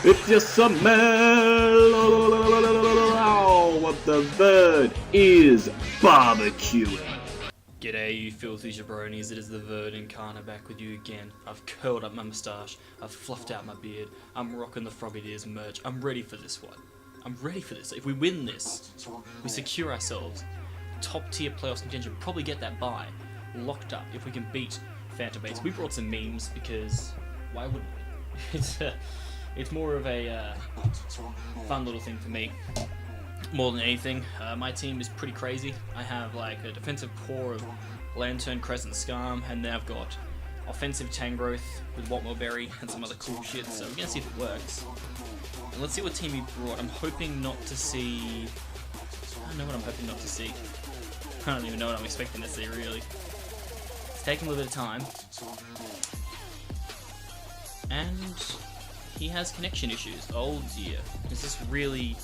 It's your smell. What the Verd is barbecuing. G'day you filthy jabronis, it is the TheVerdIncarnate back with you again. I've curled up my moustache, I've fluffed out my beard, I'm rocking the Frogadiers merch, I'm ready for this one. I'm ready for this. If we win this, we secure ourselves top tier playoffs contention, probably get that bye locked up if we can beat Phantom Base. We brought some memes because why wouldn't we? It's more of a fun little thing for me. More than anything, my team is pretty crazy. I have like a defensive core of Lantern, Crescent, Scarm, and then I've got offensive Tangrowth with Watmoberry and some other cool shit, so we're gonna see if it works. And let's see what team he brought. I'm hoping not to see... I don't know what I'm hoping not to see. I don't even know what I'm expecting to see, really. It's taking a little bit of time. And he has connection issues. Oh dear. Is this really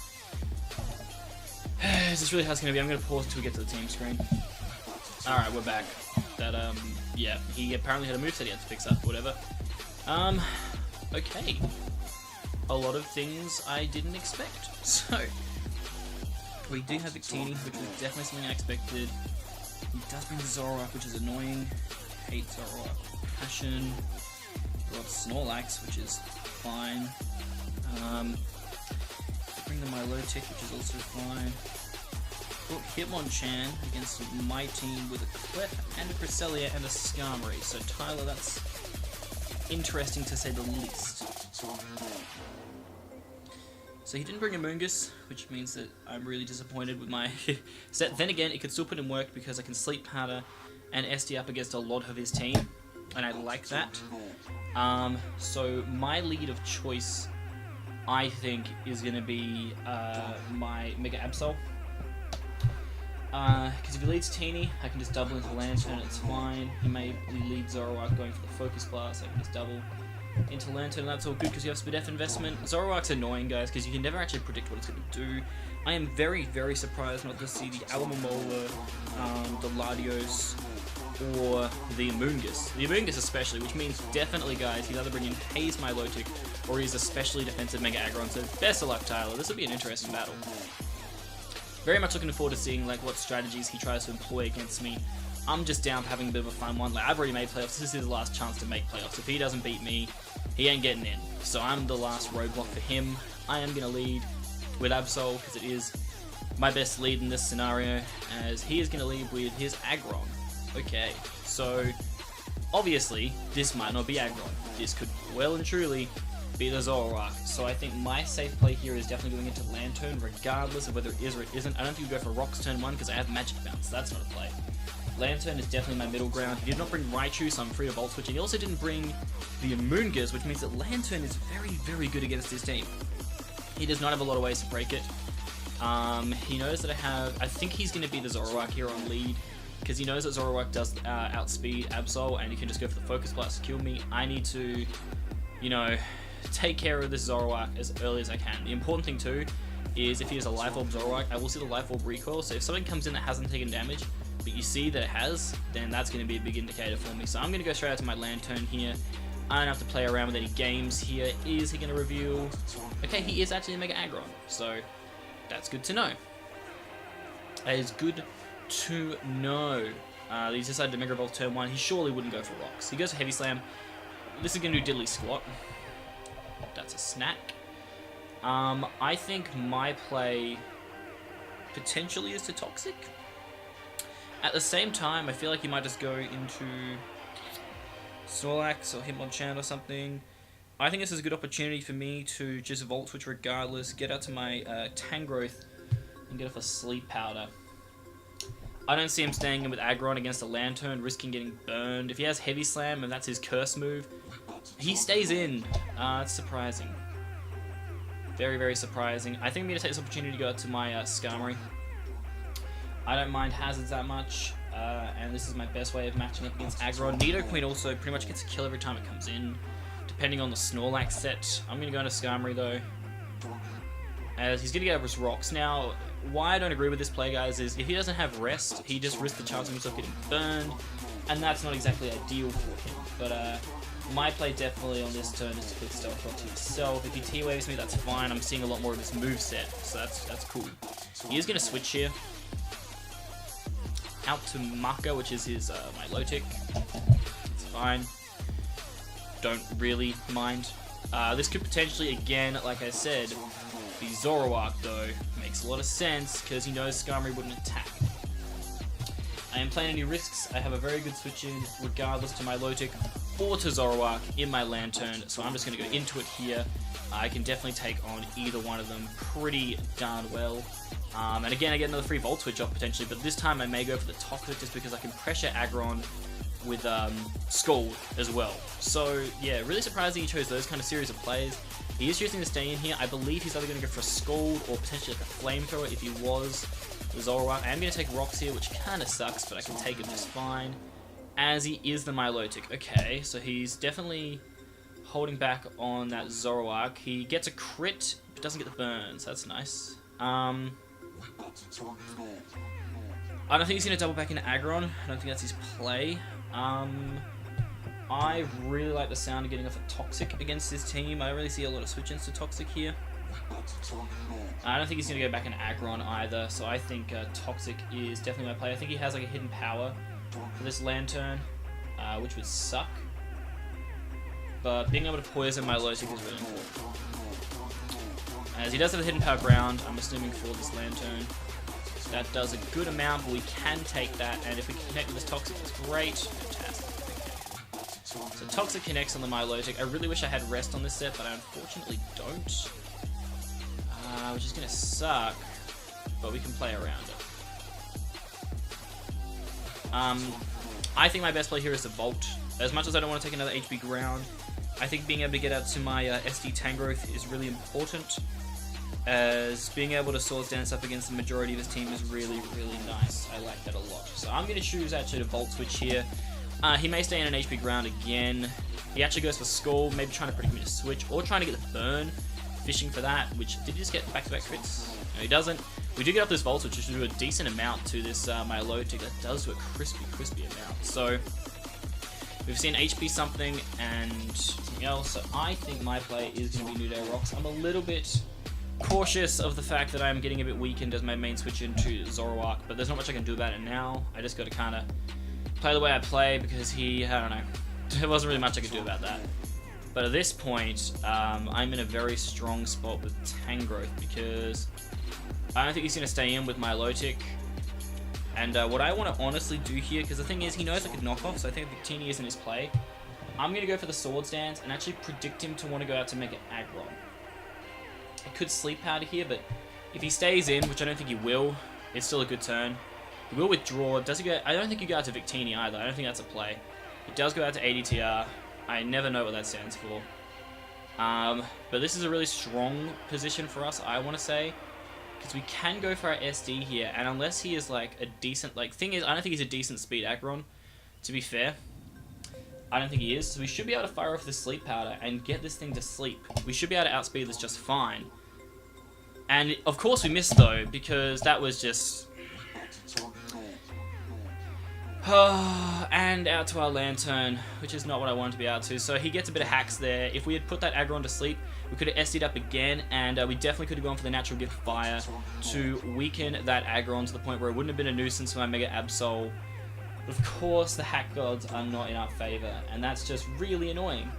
how it's gonna be? I'm gonna pause until we get to the team screen. Alright, we're back. Yeah, he apparently had a moveset he had to fix up, whatever. Okay. A lot of things I didn't expect. So, we do have Victini, which was definitely something I expected. He does bring the Zoroark, which is annoying. Hate Zoroark. Passion. Got Snorlax, which is fine. Bring the Milotic, which is also fine. Brought Hitmonchan against my team with a Clef and a Cresselia and a Skarmory. So Tyler, that's interesting to say the least. So he didn't bring a Moongus, which means that I'm really disappointed with my set. Then again, it could still put in work because I can Sleep Powder and SD up against a lot of his team, and I like that. So my lead of choice, I think, is going to be my Mega Absol. Because if he leads Teeny, I can just double into Lantern, it's fine. He may lead Zoroark going for the Focus Blast, I can just double into Lantern, and that's all good because you have Speed F investment. Zoroark's annoying, guys, because you can never actually predict what it's going to do. I am very, very surprised not to see the Alamomola, the Latios, or the Amoonguss. The Amoonguss especially, which means definitely, guys, he's either bringing Haze Milotic or he's a specially defensive Mega Aggron, so best of luck, Tyler. This will be an interesting battle. Very much looking forward to seeing like what strategies he tries to employ against me. I'm just down for having a bit of a fun one. Like, I've already made playoffs. This is his last chance to make playoffs. If he doesn't beat me, he ain't getting in. So I'm the last roadblock for him. I am going to lead with Absol because it is my best lead in this scenario, as he is going to lead with his Aggron. Okay, so obviously this might not be Aggron. This could well and truly be the Zoroark. So I think my safe play here is definitely going into Lantern, regardless of whether it is or it isn't. I don't think you go for Rocks turn 1 because I have Magic Bounce. So that's not a play. Lantern is definitely my middle ground. He did not bring Raichu, so I'm free to Volt Switch. And he also didn't bring the Amoonguss, which means that Lantern is very, very good against his team. He does not have a lot of ways to break it. He knows that I think he's going to be the Zoroark here on lead, because he knows that Zoroark does outspeed Absol, and he can just go for the Focus Blast to kill me. I need to, you know, take care of this Zoroark as early as I can. The important thing too is if he has a Life Orb Zoroark, I will see the Life Orb recoil, so if something comes in that hasn't taken damage, but you see that it has, then that's going to be a big indicator for me. So I'm going to go straight out to my Lantern here. I don't have to play around with any games here. Is he going to reveal? Okay, he is actually a Mega Aggron, so that's good to know. That is good to know. He's decided to Mega Evolve turn 1. He surely wouldn't go for Rocks. He goes for Heavy Slam. This is going to do Diddly Squat. That's a snack. I think my play potentially is to Toxic. At the same time, I feel like he might just go into Snorlax or Hitmonchan or something. I think this is a good opportunity for me to just Volt Switch regardless, get out to my Tangrowth and get off a Sleep Powder. I don't see him staying in with Aggron against a Lantern, risking getting burned. If he has Heavy Slam and that's his curse move, he stays in. It's surprising. Very, very surprising. I think I'm going to take this opportunity to go out to my Skarmory. I don't mind hazards that much, and this is my best way of matching up against Aggron. Nidoqueen also pretty much gets a kill every time it comes in, depending on the Snorlax set. I'm going to go into Skarmory though, as he's going to get over his Rocks. Now, why I don't agree with this play, guys, is if he doesn't have Rest, he just risks the chance of himself getting burned, and that's not exactly ideal for him. But my play definitely on this turn is to put Stealth Rock to himself. If he T-Waves me, that's fine. I'm seeing a lot more of his moveset, so that's cool. He is going to switch here. Out to Maka, which is his Milotic. It's fine. Don't really mind. This could potentially, again, like I said, be Zoroark, though. Makes a lot of sense, because he knows Skarmory wouldn't attack. I am playing any risks. I have a very good switch in, regardless to Milotic or to Zoroark in my Lantern, so I'm just going to go into it here. I can definitely take on either one of them pretty darn well. And again, I get another free Volt Switch off potentially, but this time I may go for the Toxic just because I can pressure Aggron with Scald as well. So yeah, really surprising he chose those kind of series of plays. He is choosing to stay in here. I believe he's either going to go for a Scald or potentially like a Flamethrower if he was the Zoroark. I am going to take Rocks here, which kind of sucks, but I can take it just fine, as he is the Milotic. Okay, so he's definitely holding back on that Zoroark. He gets a crit, but doesn't get the burns. That's nice. I don't think he's going to double back into Aggron. I don't think that's his play. I really like the sound of getting off a Toxic against his team. I don't really see a lot of switch-ins to Toxic here. I don't think he's going to go back in Aggron either, so I think Toxic is definitely my play. I think he has like a hidden power for this Lantern, which would suck. But being able to poison Milotic is really important. As he does have a hidden power ground, I'm assuming for this Lantern. That does a good amount, but we can take that, and if we can connect with this Toxic, it's great. Fantastic. Okay. So Toxic connects on the Milotic. I really wish I had Rest on this set, but I unfortunately don't. Which is going to suck, but we can play around it. I think my best play here is the Volt. As much as I don't want to take another HP ground, I think being able to get out to my SD Tangrowth is really important, as being able to Swords Dance up against the majority of his team is really, really nice. I like that a lot. So I'm going to choose actually to Volt Switch here. He may stay in an HP ground again. He actually goes for Scald, maybe trying to predict me to switch, or trying to get the burn. Fishing for that, which, did he just get back-to-back crits? No, he doesn't. We do get up this Volt Switch, which should do a decent amount to this Milotic. That does do a crispy amount. So, we've seen HP something and something else, so I think my play is going to be New Day Rocks. I'm a little bit cautious of the fact that I'm getting a bit weakened as my main switch into Zoroark, but there's not much I can do about it now. I just got to kind of play the way I play, because I don't know, there wasn't really much I could do about that. But at this point, I'm in a very strong spot with Tangrowth, because I don't think he's going to stay in with Milotic. And what I want to honestly do here, because the thing is, he knows I could knock off, so I think Victini is in his play. I'm going to go for the Swords Dance and actually predict him to want to go out to make it Aggron. I could Sleep Powder here, but if he stays in, which I don't think he will, it's still a good turn. He will withdraw. Does he go? I don't think he go out to Victini either. I don't think that's a play. He does go out to ADTR. I never know what that stands for. But this is a really strong position for us, I want to say, because we can go for our SD here, and unless he is like a decent, thing is, I don't think he's a decent speed Aggron, to be fair. I don't think he is, so we should be able to fire off the Sleep Powder and get this thing to sleep. We should be able to outspeed this just fine. And of course we missed though, because that was just... and out to our Lantern, which is not what I wanted to be out to. So he gets a bit of hacks there. If we had put that Aggron to sleep, we could have SD'd up again, and we definitely could have gone for the Natural Gift Fire to weaken that Aggron to the point where it wouldn't have been a nuisance for my Mega Absol. But of course, the hack gods are not in our favor, and that's just really annoying.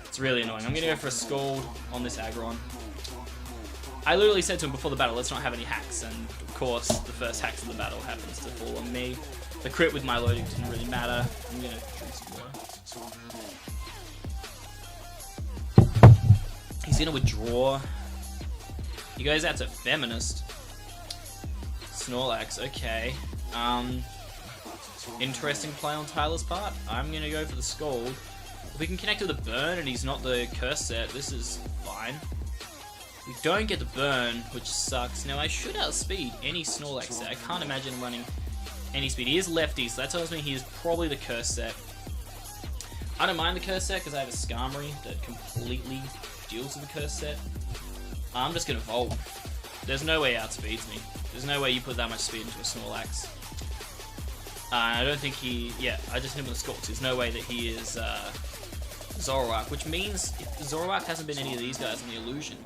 It's really annoying. I'm going to go for a Scald on this Aggron. I literally said to him before the battle, let's not have any hacks, and of course, the first hacks of the battle happens to fall on me. The crit with Milotic didn't really matter. I'm gonna drink some water. He's gonna withdraw. He goes out to Feminist. Snorlax, okay. Interesting play on Tyler's part. I'm gonna go for the Scald. If we can connect to the burn and he's not the curse set, this is fine. We don't get the burn, which sucks. Now, I should outspeed any Snorlax set. I can't imagine him running any speed. He is lefty, so that tells me he is probably the curse set. I don't mind the curse set because I have a Skarmory that completely deals with the curse set. I'm just going to Volt. There's no way he outspeeds me. There's no way you put that much speed into a Snorlax. I don't think he... Yeah, I just hit him with a Scorch. There's no way that he is Zoroark, which means Zoroark hasn't been any of these guys in the illusion.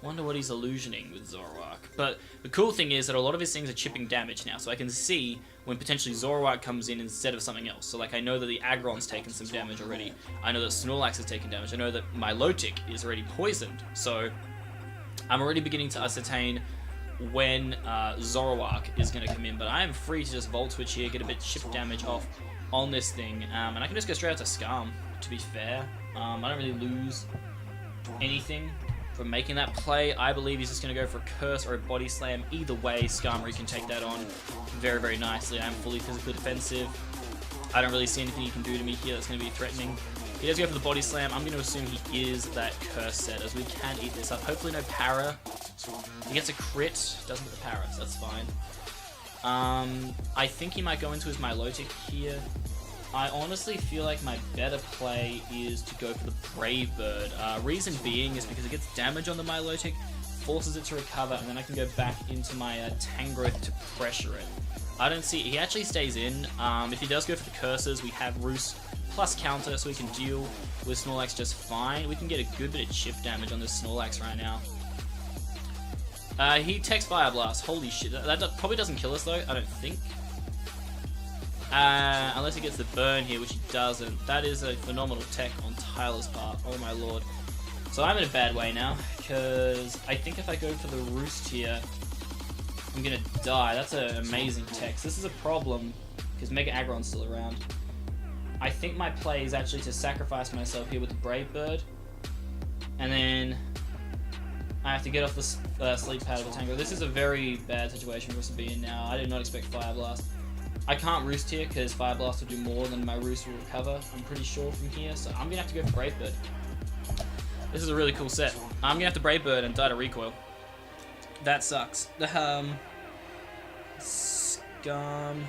Wonder what he's illusioning with Zoroark. But the cool thing is that a lot of his things are chipping damage now, so I can see when potentially Zoroark comes in instead of something else. So like I know that the Aggron's taken some damage already. I know that Snorlax has taken damage. I know that Milotic is already poisoned. So I'm already beginning to ascertain when Zoroark is going to come in. But I am free to just Volt Switch here, get a bit chip damage off on this thing. And I can just go straight out to Scarm, to be fair. I don't really lose anything from making that play. I believe he's just going to go for a Curse or a Body Slam. Either way, Skarmory can take that on very, very nicely. I'm fully physically defensive. I don't really see anything he can do to me here that's going to be threatening. He does go for the Body Slam. I'm going to assume he is that Curse set, as we can eat this up. Hopefully no Para. He gets a crit, doesn't get the Para, so that's fine. I think he might go into his Milotic here. I honestly feel like my better play is to go for the Brave Bird. Reason being is because it gets damage on the Milotic, forces it to recover, and then I can go back into my Tangrowth to pressure it. I don't see... He actually stays in. If he does go for the Curses, we have Roost plus counter, so we can deal with Snorlax just fine. We can get a good bit of chip damage on this Snorlax right now. He takes Fire Blast. Holy shit. That probably doesn't kill us, though, I don't think. Unless he gets the burn here, which he doesn't. That is a phenomenal tech on Tyler's part. Oh my lord. So I'm in a bad way now, because I think if I go for the Roost here, I'm going to die. That's an amazing tech. So this is a problem, because Mega Aggron's still around. I think my play is actually to sacrifice myself here with the Brave Bird, and then I have to get off the Sleep Pad of the Tango. This is a very bad situation for us to be in now. I did not expect Fire Blast. I can't Roost here because Fire Blast will do more than my Roost will recover, I'm pretty sure, from here, so I'm going to have to go for Brave Bird. This is a really cool set. I'm going to have to Brave Bird and die to Recoil. That sucks. Scum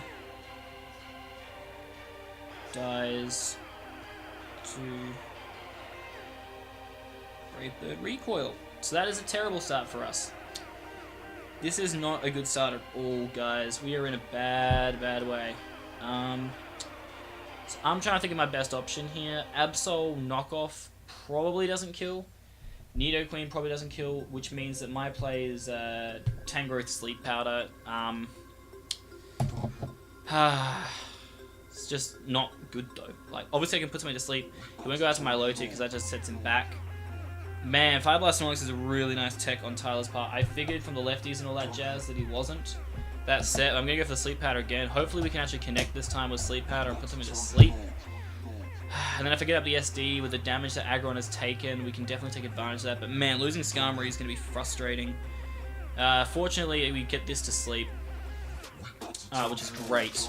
dies to Brave Bird Recoil. So that is a terrible start for us. This is not a good start at all, guys. We are in a bad, bad way. So I'm trying to think of my best option here. Absol Knockoff probably doesn't kill. Nidoqueen probably doesn't kill, which means that my play is Tangrowth Sleep Powder. It's just not good, though. Like, obviously I can put something to sleep. He won't go out to Milotic because that just sets him back. Man, Fire Blast Snorlax is a really nice tech on Tyler's part. I figured from the lefties and all that jazz that he wasn't. That set, I'm going to go for the Sleep Powder again. Hopefully we can actually connect this time with Sleep Powder and put something to sleep. And then if I get up the SD with the damage that Aggron has taken, we can definitely take advantage of that. But man, losing Skarmory is going to be frustrating. Fortunately, we get this to sleep, which is great.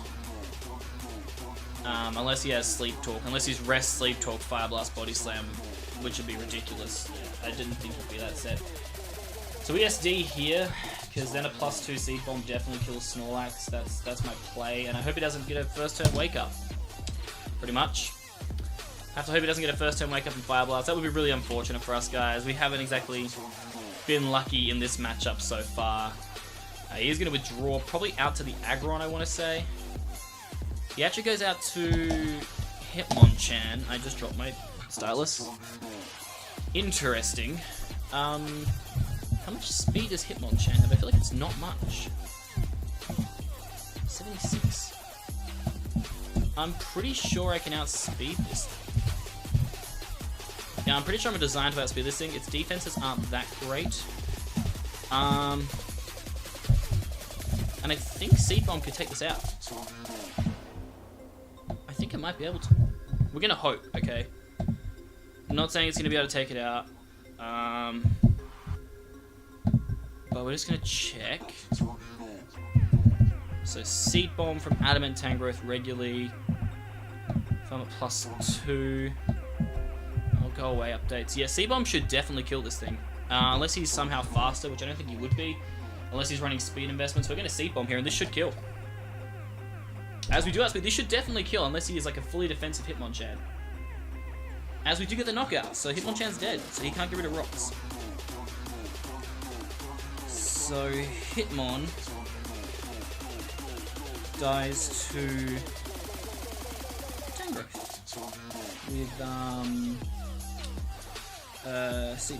Unless he has Sleep Talk. Unless he's Rest, Sleep Talk, Fire Blast, Body Slam, which would be ridiculous. I didn't think it would be that set. So we SD here, because then a +2 Seed Bomb definitely kills Snorlax. That's my play, and I hope he doesn't get a first turn Wake Up. Pretty much. I have to hope he doesn't get a first turn Wake Up and Fire Blast. That would be really unfortunate for us, guys. We haven't exactly been lucky in this matchup so far. He is going to withdraw, probably out to the Aggron, I want to say. He actually goes out to Hitmonchan. I just dropped my stylus. Interesting. How much speed does Hitmonchan have? I feel like it's not much. 76. I'm pretty sure I can outspeed this thing. Yeah, I'm pretty sure I'm designed to outspeed this thing. Its defenses aren't that great. And I think Seed Bomb could take this out. I think it might be able to. We're gonna hope, okay? I'm not saying it's gonna be able to take it out. But we're just gonna check. So Seed Bomb from Adamant Tangrowth regularly. If I'm at +2. I'll go away updates. Yeah, Seed Bomb should definitely kill this thing. Unless he's somehow faster, which I don't think he would be. Unless he's running speed investments. We're gonna Seed Bomb here, and this should kill. As we do outspeed, this should definitely kill, unless he is like a fully defensive Hitmonchan. As we do get the knockout, so Hitmonchan's dead, so he can't get rid of rocks. So Hitmon dies to Tangrowth with see,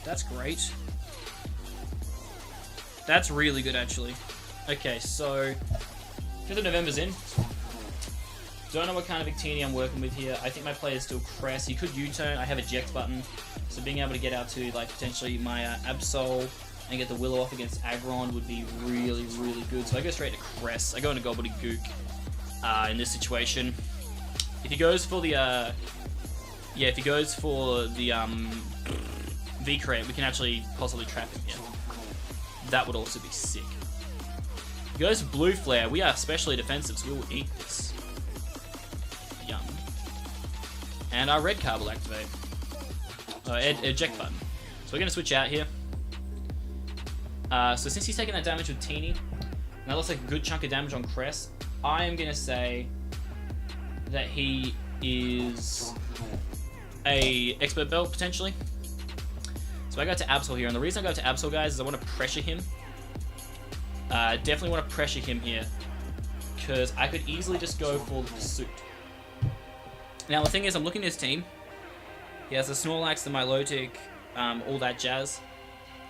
that's great. That's really good actually. Okay, so 5th of November's in. Don't know what kind of Victini I'm working with here. I think my player is still Cress. He could U-turn. I have eject button, so being able to get out to like potentially my Absol and get the Willow off against Aggron would be really, really good. So I go straight to Cress. I go into Gobbledygook in this situation. If he goes for the V-Crate, we can actually possibly trap him here. That would also be sick. If he goes for Blue Flare, we are especially defensive, so we will eat this. Yum. And our red card will activate. Eject button. So we're going to switch out here. So since he's taking that damage with Teeny, and that looks like a good chunk of damage on Cress, I am going to say that he is a Expert Belt, potentially. So I go to Absol here, and the reason I go to Absol, guys, is I want to pressure him. Definitely want to pressure him here, because I could easily just go for the Pursuit. Now, the thing is, I'm looking at his team. He has the Snorlax, the Milotic, all that jazz.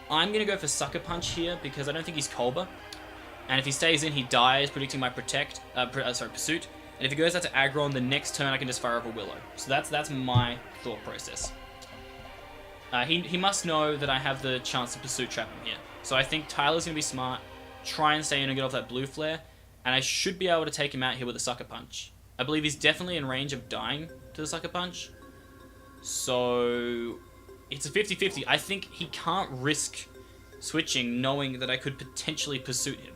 I'm going to go for Sucker Punch here, because I don't think he's Colbur. And if he stays in, he dies, predicting my Pursuit. And if he goes out to Aggron, the next turn I can just fire up a Willow. So that's my thought process. He must know that I have the chance to Pursuit trap him here. So I think Tyler's going to be smart, try and stay in and get off that Blue Flare, and I should be able to take him out here with a Sucker Punch. I believe he's definitely in range of dying to the Sucker Punch. So it's a 50-50. I think he can't risk switching knowing that I could potentially Pursuit him.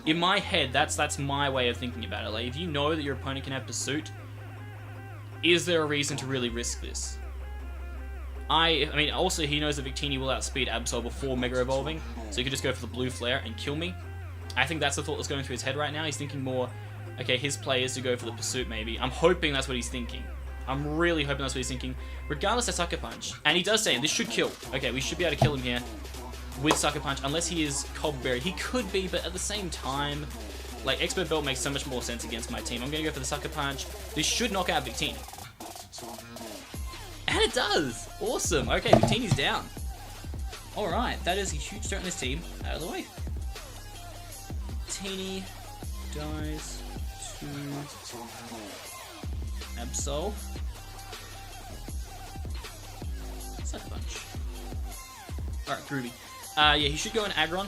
In my head, that's my way of thinking about it. Like, if you know that your opponent can have Pursuit, is there a reason to really risk this? I mean, also he knows that Victini will outspeed Absol before Mega Evolving, so he could just go for the Blue Flare and kill me. I think that's the thought that's going through his head right now. He's thinking more, okay, his play is to go for the Pursuit maybe. I'm hoping that's what he's thinking. I'm really hoping that's what he's thinking. Regardless of Sucker Punch. And he does say, this should kill. Okay, we should be able to kill him here with Sucker Punch, unless he is Cobberberry. He could be, but at the same time, like, Expert Belt makes so much more sense against my team. I'm going to go for the Sucker Punch. This should knock out Victini. And it does! Awesome! Okay, Victini's down. Alright, that is a huge start in this team. Out of the way. Victini dies to Absol. Sucker Punch. Alright, Groovy. Yeah, he should go in Aggron.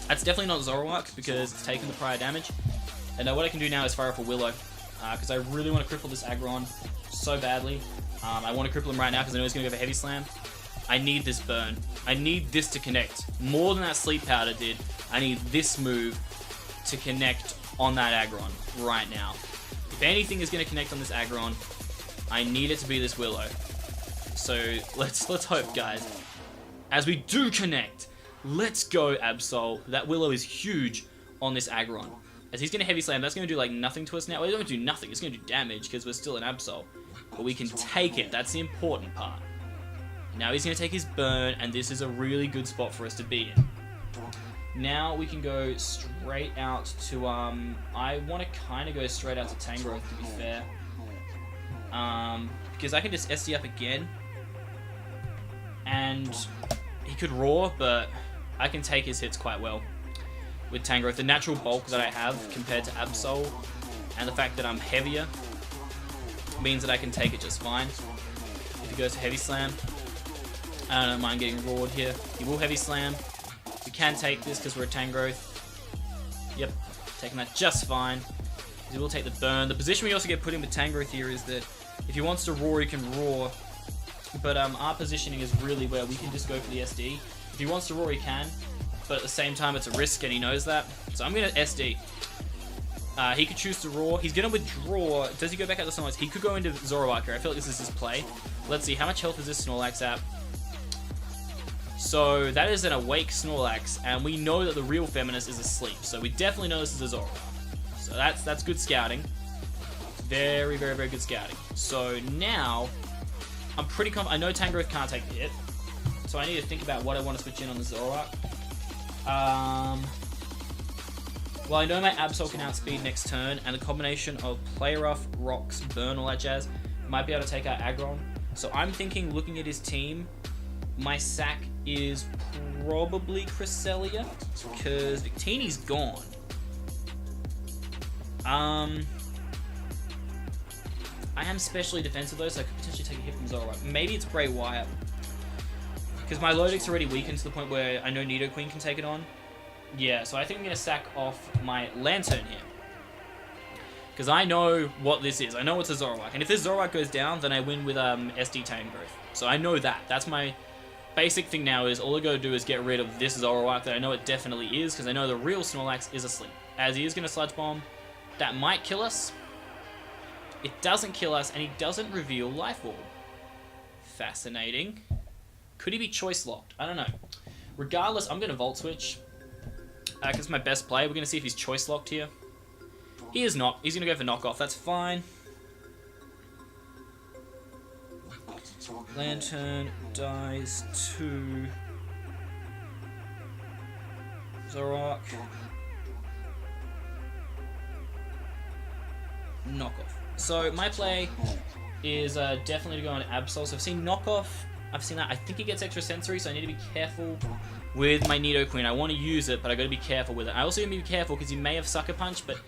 That's definitely not Zoroark, because it's taken the prior damage. And what I can do now is fire off a Willow, because I really want to cripple this Aggron so badly. I want to cripple him right now, because I know he's going to go for Heavy Slam. I need this burn. I need this to connect. More than that Sleep Powder did, I need this move to connect on that Aggron right now. If anything is going to connect on this Aggron, I need it to be this Willow. So let's hope, guys. As we do connect, let's go, Absol. That Willow is huge on this Aggron. As he's going to Heavy Slam, that's going to do like nothing to us now. Well, it's not going to do nothing. It's going to do damage because we're still an Absol. But we can take it. That's the important part. Now he's going to take his burn, and this is a really good spot for us to be in. Now we can go straight out to, I want to kind of go straight out to Tangrowth, to be fair. Because I can just SD up again. And he could Roar, but I can take his hits quite well with Tangrowth. The natural bulk that I have compared to Absol, and the fact that I'm heavier, means that I can take it just fine. If he goes to Heavy Slam, I don't mind getting roared here. He will Heavy Slam. We can take this because we're a Tangrowth. Yep, taking that just fine. He will take the burn. The position we also get put in with Tangrowth here is that if he wants to roar, he can roar. But our positioning is really where we can just go for the SD. If he wants to roar, he can. But at the same time, it's a risk, and he knows that. So I'm going to SD. He could choose to roar. He's going to withdraw. Does he go back out to Snorlax? He could go into Zoroark here. I feel like this is his play. Let's see. How much health is this Snorlax at? So that is an awake Snorlax, and we know that the real Feminist is asleep. So we definitely know this is a Zoroark. So that's good scouting. Very, very, very good scouting. So now, I'm pretty confident. I know Tangrowth can't take the hit. So I need to think about what I want to switch in on the Zoroark. Well, I know my Absol can outspeed next turn, and the combination of Play Rough, Rocks, Burn, all that jazz, might be able to take out Aggron. So I'm thinking, looking at his team, my sack is probably Cresselia, because Victini's gone. I am specially defensive though, so I could potentially take a hit from Zoroark. Maybe it's Bray Wyatt, because my Lodic's already weakened to the point where I know Nidoqueen can take it on. Yeah, so I think I'm going to sack off my Lantern here. Because I know what this is. I know it's a Zoroark. And if this Zoroark goes down, then I win with SD Tangrowth. So I know that. That's my basic thing now, is all I gotta do is get rid of this Zoroark that I know it definitely is, because I know the real Snorlax is asleep. As he is going to Sludge Bomb, that might kill us. It doesn't kill us, and he doesn't reveal Life Orb. Fascinating. Could he be choice locked? I don't know. Regardless, I'm going to Volt Switch. Because it's my best play. We're going to see if he's choice locked here. He is not. He's going to go for knockoff. That's fine. Lantern dies to Zoroark. Knockoff. So my play is definitely to go on Absol. So I've seen knockoff. I've seen that. I think it gets extra sensory, so I need to be careful with my Nidoqueen. I want to use it, but I got to be careful with it. I also need to be careful because he may have Sucker Punch, but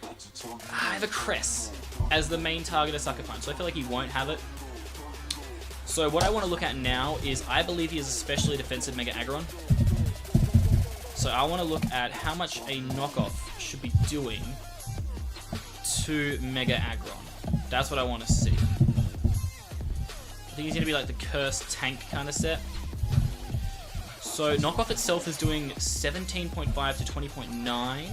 I have a Cress as the main target of Sucker Punch, so I feel like he won't have it. So what I want to look at now is I believe he is a specially defensive Mega Aggron. So I want to look at how much a knockoff should be doing to Mega Aggron. That's what I want to see. I think he's going to be like the cursed tank kind of set. So knockoff itself is doing 17.5 to 20.9.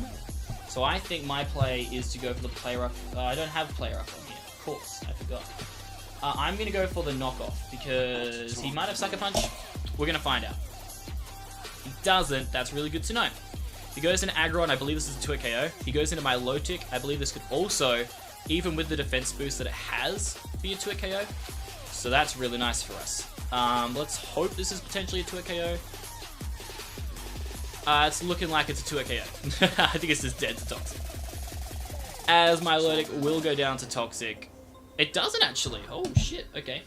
So I think my play is to go for the Play Rough. I don't have Play Rough on here. Of course, I forgot. I'm going to go for the knockoff because he might have Sucker Punch. We're going to find out. If he doesn't, that's really good to know. If he goes into Aggron, I believe this is a 2-hit KO. If he goes into my Lotic, I believe this could also, even with the defense boost that it has, be a 2-hit KO. So that's really nice for us. Let's hope this is potentially a 2-hit KO. It's looking like it's a 2-hit KO. I think it's just dead to Toxic. As my Lotic will go down to Toxic. It doesn't actually. Oh shit, okay.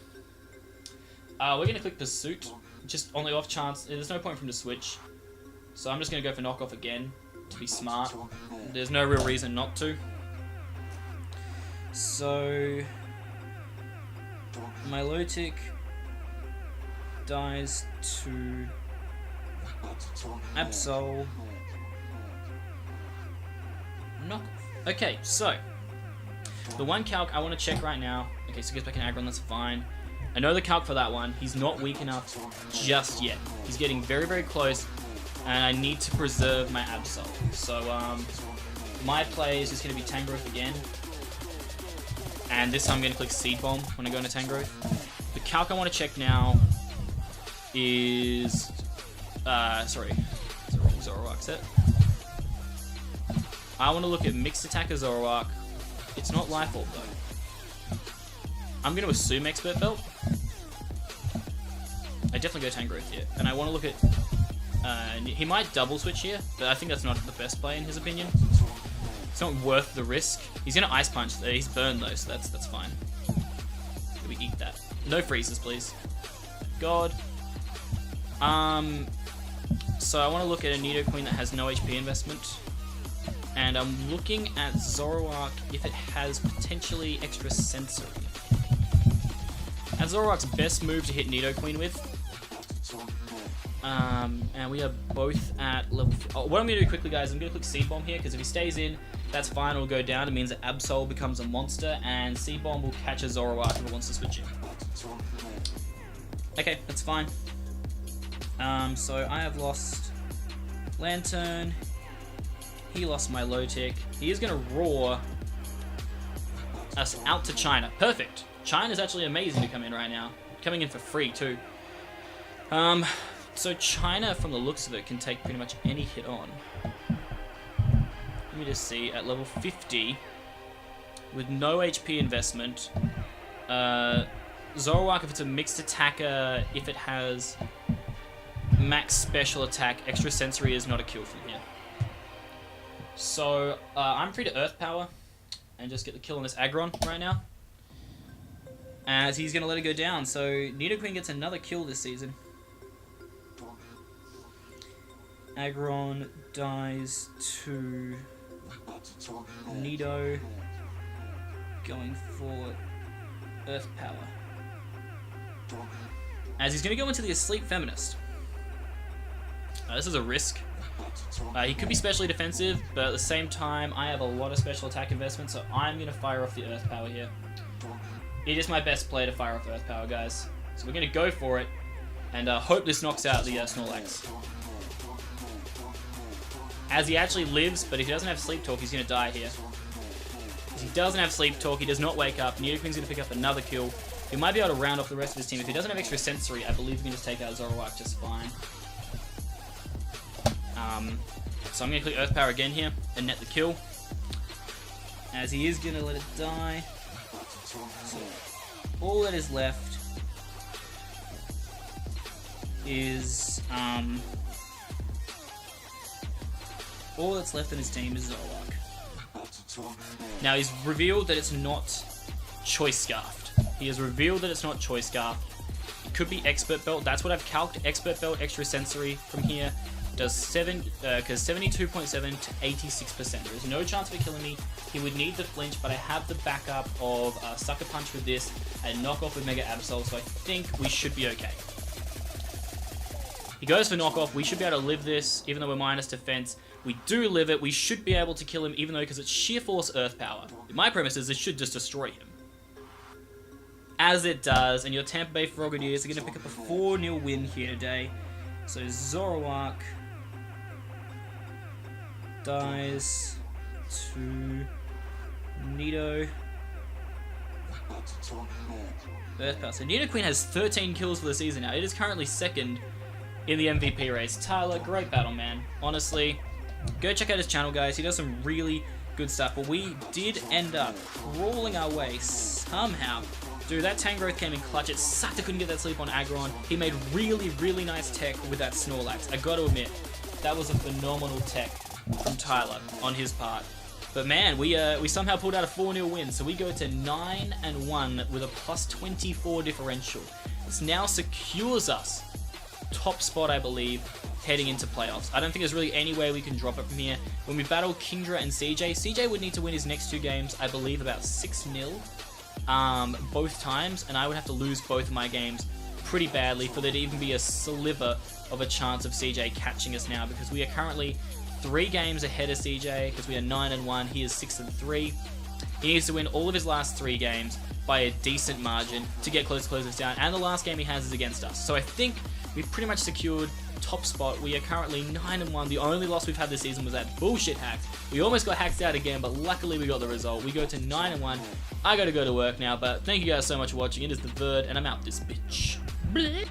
We're going to click Pursuit, just on the off chance. There's no point for him to switch. So I'm just going to go for knockoff again, to be smart. There's no real reason not to. So my Lotic dies to Absol. Knockoff. Okay, so the one calc I want to check right now. Okay, so he gets back in Aggron, that's fine. I know the calc for that one. He's not weak enough just yet. He's getting very, very close, and I need to preserve my Absol. So my play is just going to be Tangrowth again. And this time I'm going to click Seed Bomb when I go into Tangrowth. The calc I want to check now is... sorry. It's the wrong Zoroark set. I want to look at Mixed Attacker Zoroark. It's not Life Orb though. I'm going to assume Expert Belt. I definitely go Tangrowth here. And I want to look at... he might double switch here, but I think that's not the best play in his opinion. It's not worth the risk. He's going to Ice Punch. He's burned though, so that's fine. We eat that. No freezes, please. God. So I want to look at a Nidoqueen that has no HP investment. And I'm looking at Zoroark if it has potentially extra sensory. That's Zoroark's best move to hit Nidoqueen with. And we are both at level... Oh, what I'm going to do quickly, guys, I'm going to click Seed Bomb here, because if he stays in, that's fine, it'll go down. It means that Absol becomes a monster, and Seed Bomb will catch a Zoroark if it wants to switch in. Okay, that's fine. So I have lost Lantern. He lost my Lotic. He is going to roar us out to China. Perfect. China's actually amazing to come in right now. Coming in for free, too. So China, from the looks of it, can take pretty much any hit on. Let me just see. At level 50, with no HP investment, Zoroark, if it's a mixed attacker, if it has max special attack, extra sensory is not a kill from here. So I'm free to Earth Power and just get the kill on this Aggron right now, as he's gonna let it go down. So Nidoqueen gets another kill this season. Aggron dies to Nido, going for Earth Power, as he's going to go into the Asleep Feminist. This is a risk. He could be specially defensive, but at the same time, I have a lot of special attack investment, so I'm going to fire off the Earth Power here. It is my best play to fire off Earth Power, guys. So we're going to go for it, and hope this knocks out the Snorlax. As he actually lives, but if he doesn't have Sleep Talk, he's going to die here. If he doesn't have Sleep Talk, he does not wake up. Nidoqueen's going to pick up another kill. He might be able to round off the rest of his team. If he doesn't have extra sensory, I believe he can just take out Zoroark just fine. So I'm going to click Earth Power again here and net the kill, as he is going to let it die. So all that is left is all that's left in his team is Zoroark. Now he's revealed that it's not Choice Scarfed. He has revealed that it's not Choice Scarfed. It could be Expert Belt. That's what I've calced. Expert Belt, extra sensory from here does 72.7 to 86%. There is no chance of it killing me. He would need the flinch, but I have the backup of Sucker Punch with this and Knock Off with Mega Absol, so I think we should be okay. He goes for Knock Off. We should be able to live this, even though we're minus defense. We do live it. We should be able to kill him, even though because it's Sheer Force Earth Power. My premise is this should just destroy him. As it does, and your Tampa Bay Frogadiers are going to pick up a 4-0 win here today. So Zoroark dies to Nido. Earth Power. So Nidoqueen has 13 kills for the season now. It is currently second in the MVP race. Tyler, great battle, man. Honestly, go check out his channel, guys. He does some really good stuff. But we did end up crawling our way somehow. Dude, that Tangrowth came in clutch. It sucked I couldn't get that sleep on Aggron. He made really, really nice tech with that Snorlax. I gotta admit, that was a phenomenal tech from Tyler on his part. But man, we somehow pulled out a 4-0 win. So we go to 9-1 with a +24 differential. This now secures us top spot, I believe, heading into playoffs. I don't think there's really any way we can drop it from here. When we battle Kingdra and CJ would need to win his next 2 games, I believe about 6-0 both times, and I would have to lose both of my games pretty badly for there to even be a sliver of a chance of CJ catching us now, because we are currently 3 games ahead of CJ, because we are 9-1, he is 6-3. He needs to win all of his last 3 games by a decent margin to get close to close this down, and the last game he has is against us. So I think we've pretty much secured top spot. We are currently 9-1. The only loss we've had this season was that bullshit hack. We almost got hacked out again, but luckily we got the result. We go to 9-1. I gotta go to work now, but thank you guys so much for watching. It is The Verd, and I'm out this bitch. Bleh.